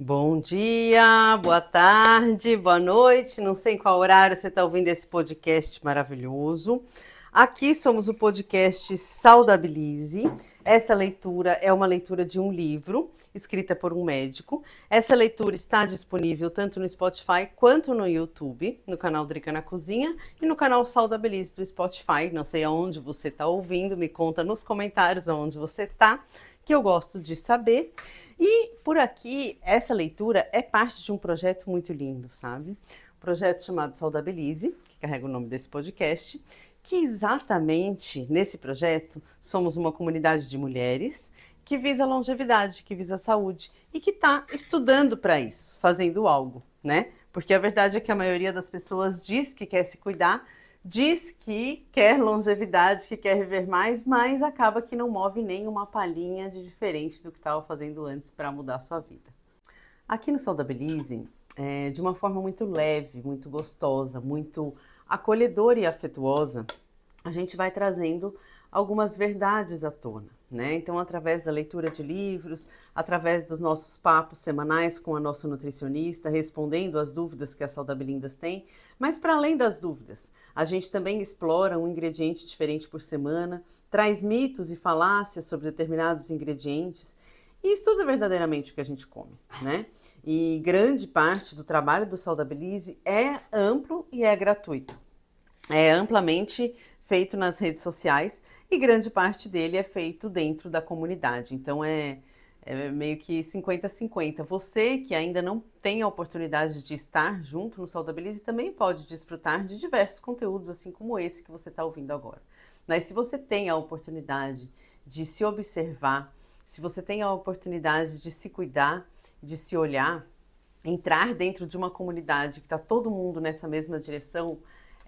Bom dia, boa tarde, boa noite. Não sei em qual horário você está ouvindo esse podcast maravilhoso. Aqui somos o podcast Saudabilize. Essa leitura é uma leitura de um livro escrita por um médico. Essa leitura está disponível tanto no Spotify quanto no YouTube, no canal Drica na Cozinha e no canal Saudabilize do Spotify. Não sei aonde você está ouvindo, me conta nos comentários aonde você está, que eu gosto de saber. E por aqui, essa leitura é parte de um projeto muito lindo, sabe? Um projeto chamado Saudabilize, que carrega o nome desse podcast, que exatamente nesse projeto somos uma comunidade de mulheres que visa a longevidade, que visa a saúde e que está estudando para isso, fazendo algo, né? Porque a verdade é que a maioria das pessoas diz que quer se cuidar, diz que quer longevidade, que quer viver mais, mas acaba que não move nem uma palhinha de diferente do que estava fazendo antes para mudar a sua vida. Aqui no Saudabilize, de uma forma muito leve, muito gostosa, muito acolhedora e afetuosa, a gente vai trazendo algumas verdades à tona, né? Então, através da leitura de livros, através dos nossos papos semanais com a nossa nutricionista, respondendo as dúvidas que as Saudabilindas têm, mas para além das dúvidas, a gente também explora um ingrediente diferente por semana, traz mitos e falácias sobre determinados ingredientes e estuda verdadeiramente o que a gente come, né? E grande parte do trabalho do Saudabilize é amplo e é gratuito. É amplamente feito nas redes sociais e grande parte dele é feito dentro da comunidade. Então é meio que 50-50. Você que ainda não tem a oportunidade de estar junto no Saudabilize também pode desfrutar de diversos conteúdos, assim como esse que você está ouvindo agora. Mas se você tem a oportunidade de se observar, se você tem a oportunidade de se cuidar, de se olhar, entrar dentro de uma comunidade que está todo mundo nessa mesma direção,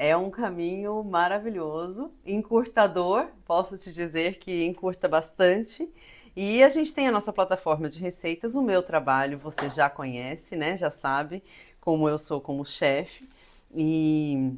é um caminho maravilhoso, encurtador, posso te dizer que encurta bastante. E a gente tem a nossa plataforma de receitas, o meu trabalho você já conhece, né? Já sabe como eu sou como chefe. E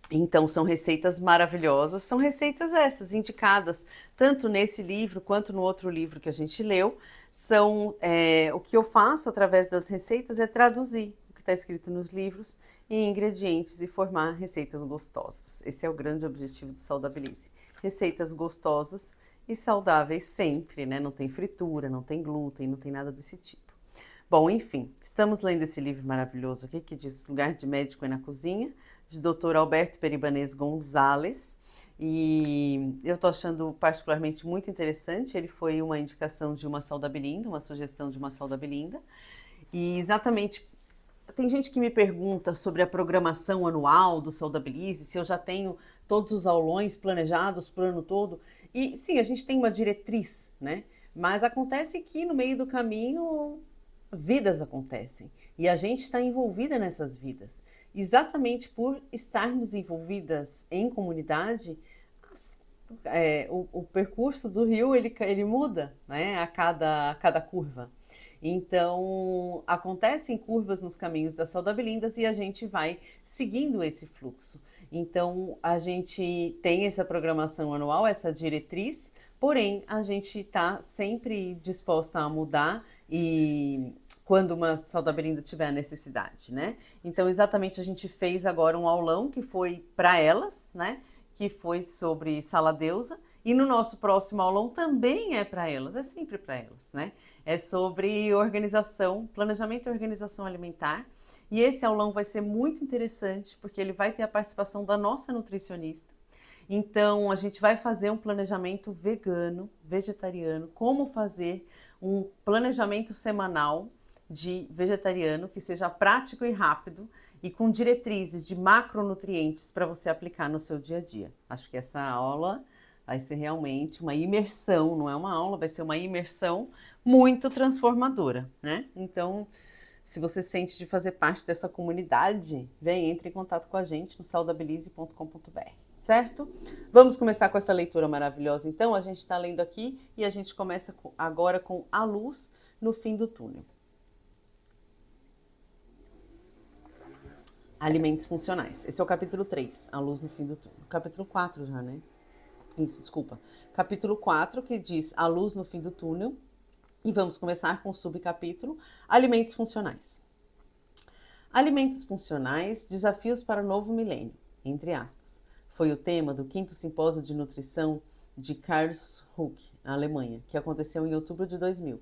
então são receitas maravilhosas, são receitas essas indicadas tanto nesse livro quanto no outro livro que a gente leu. São o que eu faço através das receitas é traduzir o que está escrito nos livros em ingredientes e formar receitas gostosas. Esse é o grande objetivo do Saudabilize. Receitas gostosas e saudáveis sempre, né? Não tem fritura, não tem glúten, não tem nada desse tipo. Bom, enfim, estamos lendo esse livro maravilhoso aqui que diz Lugar de Médico é na Cozinha, de Dr. Alberto Peribanês Gonzalez. E eu estou achando particularmente muito interessante. Ele foi uma indicação de uma Saudabilinda, uma sugestão de uma Saudabilinda. E exatamente tem gente que me pergunta sobre a programação anual do Saudabilize, se eu já tenho todos os aulões planejados para o ano todo. E sim, a gente tem uma diretriz, né? Mas acontece que no meio do caminho vidas acontecem e a gente está envolvida nessas vidas. Exatamente por estarmos envolvidas em comunidade, o percurso do rio ele muda, né, a cada curva. Então, acontecem curvas nos caminhos das Saudabilindas e a gente vai seguindo esse fluxo. Então, a gente tem essa programação anual, essa diretriz, porém, a gente está sempre disposta a mudar e quando uma Saudabilinda tiver necessidade, né? Então, exatamente, a gente fez agora um aulão que foi para elas, né? Que foi sobre Sala Deusa, e no nosso próximo aulão também é para elas, é sempre para elas, né? É sobre organização, planejamento e organização alimentar. E esse aulão vai ser muito interessante, porque ele vai ter a participação da nossa nutricionista. Então, a gente vai fazer um planejamento vegano, vegetariano, como fazer um planejamento semanal de vegetariano que seja prático e rápido e com diretrizes de macronutrientes para você aplicar no seu dia a dia. Acho que essa aula vai ser realmente uma imersão, não é uma aula, vai ser uma imersão muito transformadora, né? Então, se você sente de fazer parte dessa comunidade, vem, entre em contato com a gente no saudabilize.com.br, certo? Vamos começar com essa leitura maravilhosa, então. A gente está lendo aqui e a gente começa agora com A Luz no Fim do Túnel. Alimentos funcionais. Esse é o capítulo 3, A Luz no Fim do Túnel. Capítulo 4 já, né? Isso, desculpa. Capítulo 4, que diz A Luz no Fim do Túnel. E vamos começar com o subcapítulo Alimentos Funcionais. Alimentos funcionais, desafios para o novo milênio, entre aspas. Foi o tema do 5º Simpósio de Nutrição de Karlsruhe, na Alemanha, que aconteceu em outubro de 2000.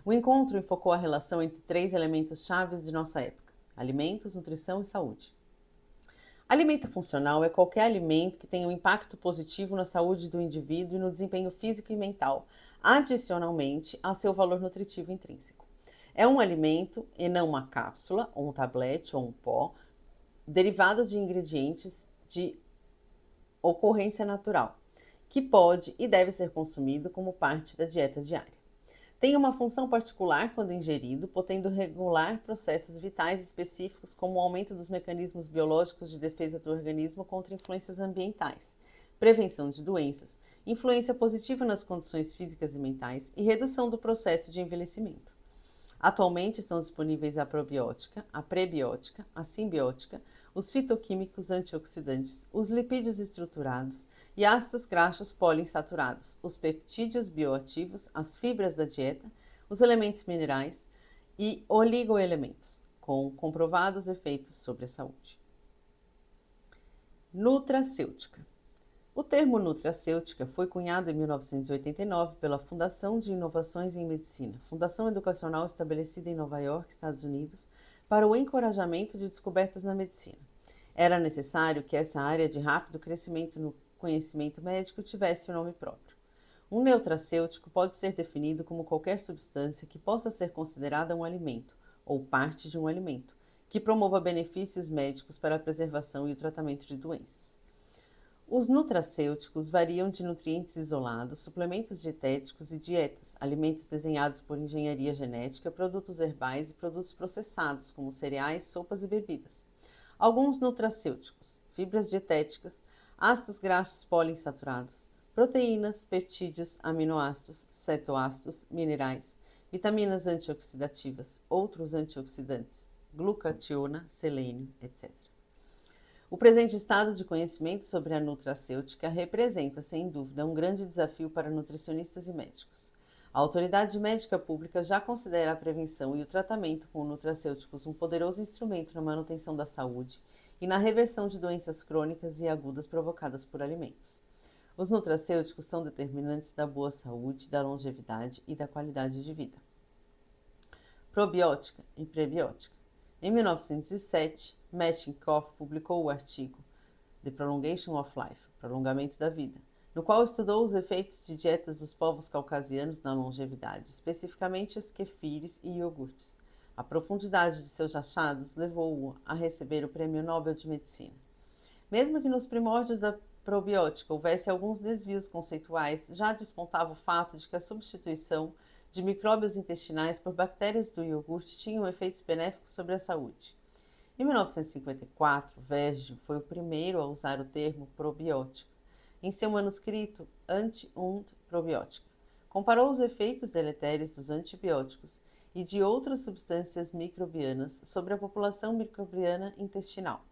O encontro enfocou a relação entre 3 elementos chaves de nossa época: alimentos, nutrição e saúde. Alimento funcional é qualquer alimento que tenha um impacto positivo na saúde do indivíduo e no desempenho físico e mental, adicionalmente a seu valor nutritivo intrínseco. É um alimento e não uma cápsula, ou um tablete, ou um pó, derivado de ingredientes de ocorrência natural, que pode e deve ser consumido como parte da dieta diária. Tem uma função particular quando ingerido, podendo regular processos vitais específicos como o aumento dos mecanismos biológicos de defesa do organismo contra influências ambientais, prevenção de doenças, influência positiva nas condições físicas e mentais e redução do processo de envelhecimento. Atualmente estão disponíveis a probiótica, a prebiótica, a simbiótica, os fitoquímicos antioxidantes, os lipídios estruturados e ácidos graxos poliinsaturados, os peptídeos bioativos, as fibras da dieta, os elementos minerais e oligoelementos, com comprovados efeitos sobre a saúde. Nutracêutica. O termo nutracêutica foi cunhado em 1989 pela Fundação de Inovações em Medicina, fundação educacional estabelecida em Nova York, Estados Unidos, para o encorajamento de descobertas na medicina. Era necessário que essa área de rápido crescimento no conhecimento médico tivesse um nome próprio. Um nutracêutico pode ser definido como qualquer substância que possa ser considerada um alimento, ou parte de um alimento, que promova benefícios médicos para a preservação e o tratamento de doenças. Os nutracêuticos variam de nutrientes isolados, suplementos dietéticos e dietas, alimentos desenhados por engenharia genética, produtos herbais e produtos processados, como cereais, sopas e bebidas. Alguns nutracêuticos: fibras dietéticas, ácidos graxos poliinsaturados, proteínas, peptídeos, aminoácidos, cetoácidos, minerais, vitaminas antioxidativas, outros antioxidantes, glucationa, selênio, etc. O presente estado de conhecimento sobre a nutracêutica representa, sem dúvida, um grande desafio para nutricionistas e médicos. A autoridade médica pública já considera a prevenção e o tratamento com nutracêuticos um poderoso instrumento na manutenção da saúde e na reversão de doenças crônicas e agudas provocadas por alimentos. Os nutracêuticos são determinantes da boa saúde, da longevidade e da qualidade de vida. Probiótica e prebiótica. Em 1907, Metcalfe publicou o artigo The Prolongation of Life, Prolongamento da Vida, no qual estudou os efeitos de dietas dos povos caucasianos na longevidade, especificamente os kefires e iogurtes. A profundidade de seus achados levou-o a receber o Prêmio Nobel de Medicina. Mesmo que nos primórdios da probiótica houvesse alguns desvios conceituais, já despontava o fato de que a substituição de micróbios intestinais por bactérias do iogurte tinham efeitos benéficos sobre a saúde. Em 1954, Vergil foi o primeiro a usar o termo probiótica em seu manuscrito Anti- und Probiotika. Comparou os efeitos deletérios dos antibióticos e de outras substâncias microbianas sobre a população microbiana intestinal.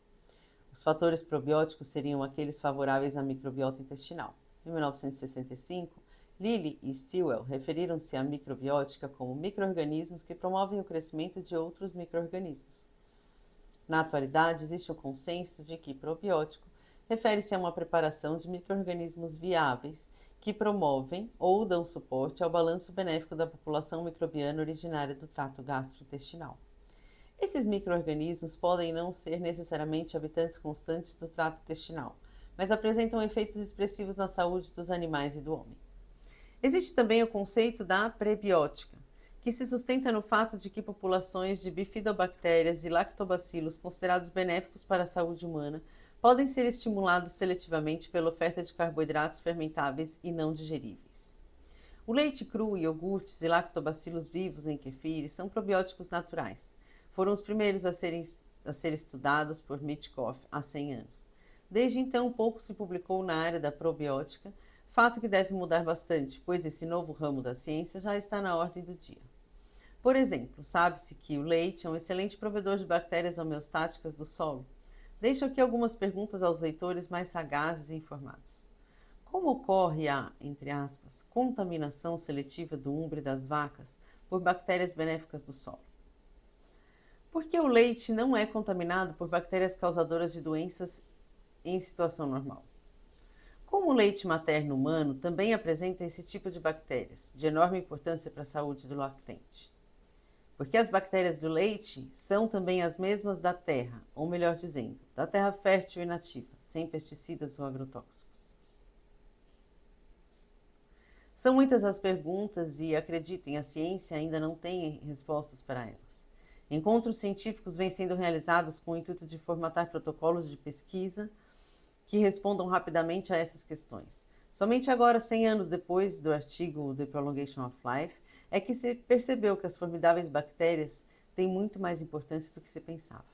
Os fatores probióticos seriam aqueles favoráveis à microbiota intestinal. Em 1965, Lilly e Stilwell referiram-se à microbiótica como micro-organismos que promovem o crescimento de outros micro-organismos. Na atualidade, existe o consenso de que probiótico refere-se a uma preparação de micro-organismos viáveis que promovem ou dão suporte ao balanço benéfico da população microbiana originária do trato gastrointestinal. Esses micro-organismos podem não ser necessariamente habitantes constantes do trato intestinal, mas apresentam efeitos expressivos na saúde dos animais e do homem. Existe também o conceito da prebiótica, que se sustenta no fato de que populações de bifidobactérias e lactobacilos considerados benéficos para a saúde humana podem ser estimulados seletivamente pela oferta de carboidratos fermentáveis e não digeríveis. O leite cru, iogurtes e lactobacilos vivos em kefires são probióticos naturais. Foram os primeiros a ser estudados por Metcalfe há 100 anos. Desde então, pouco se publicou na área da probiótica, fato que deve mudar bastante, pois esse novo ramo da ciência já está na ordem do dia. Por exemplo, sabe-se que o leite é um excelente provedor de bactérias homeostáticas do solo. Deixo aqui algumas perguntas aos leitores mais sagazes e informados. Como ocorre a, entre aspas, contaminação seletiva do umbre das vacas por bactérias benéficas do solo? Por que o leite não é contaminado por bactérias causadoras de doenças em situação normal? Como o leite materno humano também apresenta esse tipo de bactérias, de enorme importância para a saúde do lactente. Porque as bactérias do leite são também as mesmas da terra, ou melhor dizendo, da terra fértil e nativa, sem pesticidas ou agrotóxicos. São muitas as perguntas e, acreditem, a ciência ainda não tem respostas para elas. Encontros científicos vêm sendo realizados com o intuito de formatar protocolos de pesquisa que respondam rapidamente a essas questões. Somente agora, 100 anos depois do artigo The Prolongation of Life, é que se percebeu que as formidáveis bactérias têm muito mais importância do que se pensava.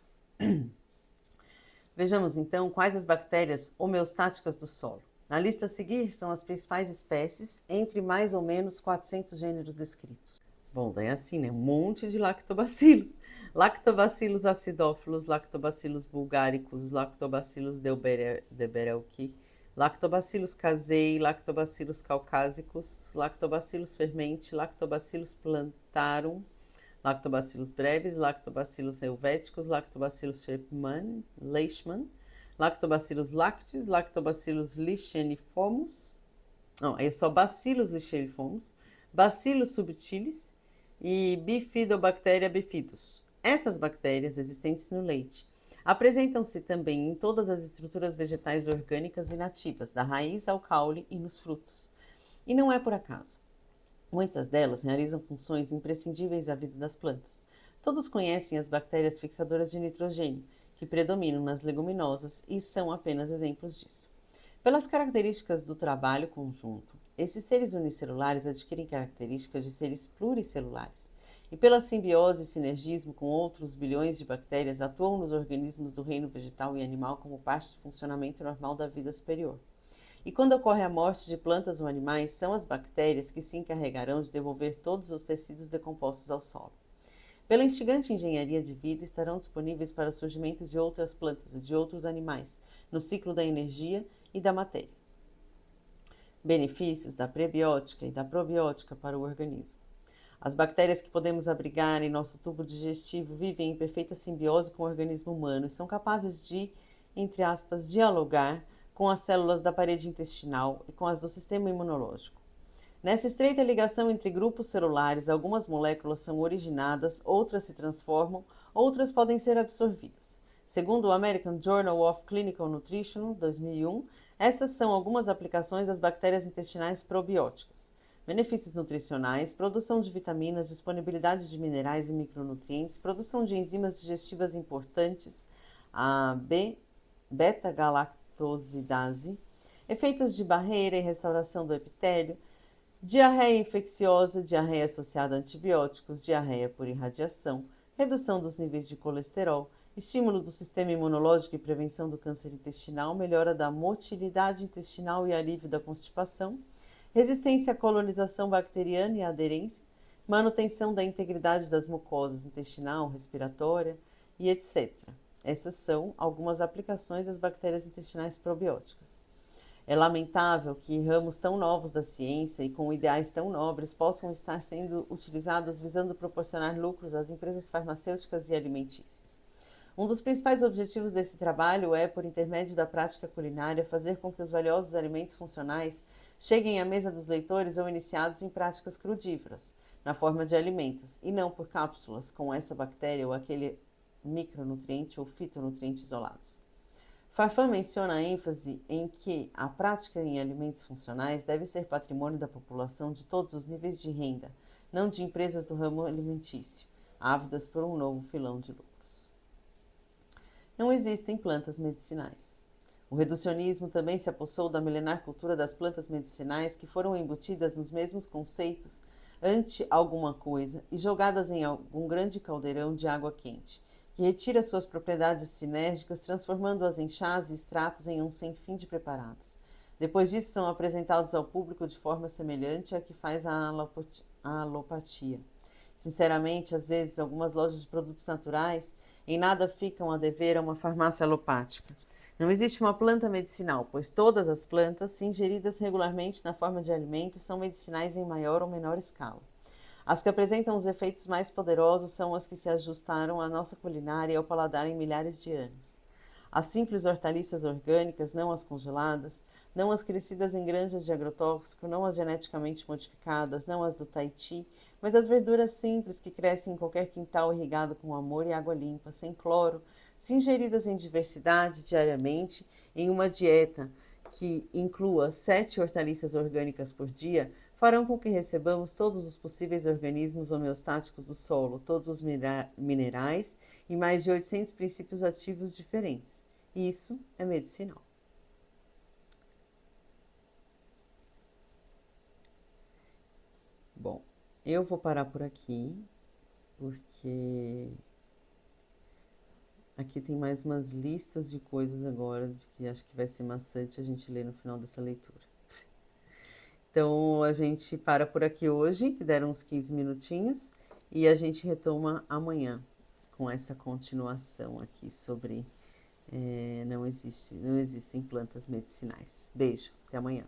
Vejamos então quais as bactérias homeostáticas do solo. Na lista a seguir são as principais espécies, entre mais ou menos 400 gêneros descritos. Bom, daí assim, né? Um monte de lactobacilos. Lactobacillus acidófilos, lactobacillus bulgaricus, lactobacillus delbrueckii, lactobacillus casei, lactobacillus caucásicos, lactobacillus fermenti, lactobacillus plantarum, lactobacillus brevis, lactobacillus helvéticos, lactobacillus leishman, lactobacillus lactis, lactobacillus licheniformis, não, aí é só bacillus licheniformis, bacillus subtilis e bifidobacteria bifidus. Essas bactérias existentes no leite apresentam-se também em todas as estruturas vegetais orgânicas e nativas, da raiz ao caule e nos frutos. E não é por acaso. Muitas delas realizam funções imprescindíveis à vida das plantas. Todos conhecem as bactérias fixadoras de nitrogênio, que predominam nas leguminosas e são apenas exemplos disso. Pelas características do trabalho conjunto, esses seres unicelulares adquirem características de seres pluricelulares e pela simbiose e sinergismo com outros bilhões de bactérias atuam nos organismos do reino vegetal e animal como parte do funcionamento normal da vida superior. E quando ocorre a morte de plantas ou animais, são as bactérias que se encarregarão de devolver todos os tecidos decompostos ao solo. Pela instigante engenharia de vida, estarão disponíveis para o surgimento de outras plantas e de outros animais, no ciclo da energia e da matéria. Benefícios da prebiótica e da probiótica para o organismo. As bactérias que podemos abrigar em nosso tubo digestivo vivem em perfeita simbiose com o organismo humano e são capazes de, entre aspas, dialogar com as células da parede intestinal e com as do sistema imunológico. Nessa estreita ligação entre grupos celulares, algumas moléculas são originadas, outras se transformam, outras podem ser absorvidas. Segundo o American Journal of Clinical Nutrition, 2001, essas são algumas aplicações das bactérias intestinais probióticas. Benefícios nutricionais, produção de vitaminas, disponibilidade de minerais e micronutrientes, produção de enzimas digestivas importantes, a beta-galactosidase, efeitos de barreira e restauração do epitélio, diarreia infecciosa, diarreia associada a antibióticos, diarreia por irradiação, redução dos níveis de colesterol, estímulo do sistema imunológico e prevenção do câncer intestinal, melhora da motilidade intestinal e alívio da constipação, resistência à colonização bacteriana e à aderência, manutenção da integridade das mucosas intestinal, respiratória e etc. Essas são algumas aplicações das bactérias intestinais probióticas. É lamentável que ramos tão novos da ciência e com ideais tão nobres possam estar sendo utilizados visando proporcionar lucros às empresas farmacêuticas e alimentícias. Um dos principais objetivos desse trabalho é, por intermédio da prática culinária, fazer com que os valiosos alimentos funcionais cheguem à mesa dos leitores ou iniciados em práticas crudívoras, na forma de alimentos, e não por cápsulas com essa bactéria ou aquele micronutriente ou fitonutriente isolados. Farfan menciona a ênfase em que a prática em alimentos funcionais deve ser patrimônio da população de todos os níveis de renda, não de empresas do ramo alimentício, ávidas por um novo filão de lucros. Não existem plantas medicinais. O reducionismo também se apossou da milenar cultura das plantas medicinais que foram embutidas nos mesmos conceitos ante alguma coisa e jogadas em algum grande caldeirão de água quente, que retira suas propriedades sinérgicas, transformando-as em chás e extratos em um sem fim de preparados. Depois disso, são apresentados ao público de forma semelhante à que faz a alopatia. Sinceramente, às vezes, algumas lojas de produtos naturais em nada ficam a dever a uma farmácia alopática. Não existe uma planta medicinal, pois todas as plantas, se ingeridas regularmente na forma de alimento, são medicinais em maior ou menor escala. As que apresentam os efeitos mais poderosos são as que se ajustaram à nossa culinária e ao paladar em milhares de anos. As simples hortaliças orgânicas, não as congeladas, não as crescidas em granjas de agrotóxico, não as geneticamente modificadas, não as do Tahiti, mas as verduras simples que crescem em qualquer quintal irrigado com amor e água limpa, sem cloro, se ingeridas em diversidade diariamente, em uma dieta que inclua 7 hortaliças orgânicas por dia, farão com que recebamos todos os possíveis organismos homeostáticos do solo, todos os minerais e mais de 800 princípios ativos diferentes. Isso é medicinal. Bom, eu vou parar por aqui, porque aqui tem mais umas listas de coisas agora, de que acho que vai ser maçante a gente ler no final dessa leitura. Então a gente para por aqui hoje, que deram uns 15 minutinhos, e a gente retoma amanhã com essa continuação aqui sobre não existem plantas medicinais. Beijo, até amanhã.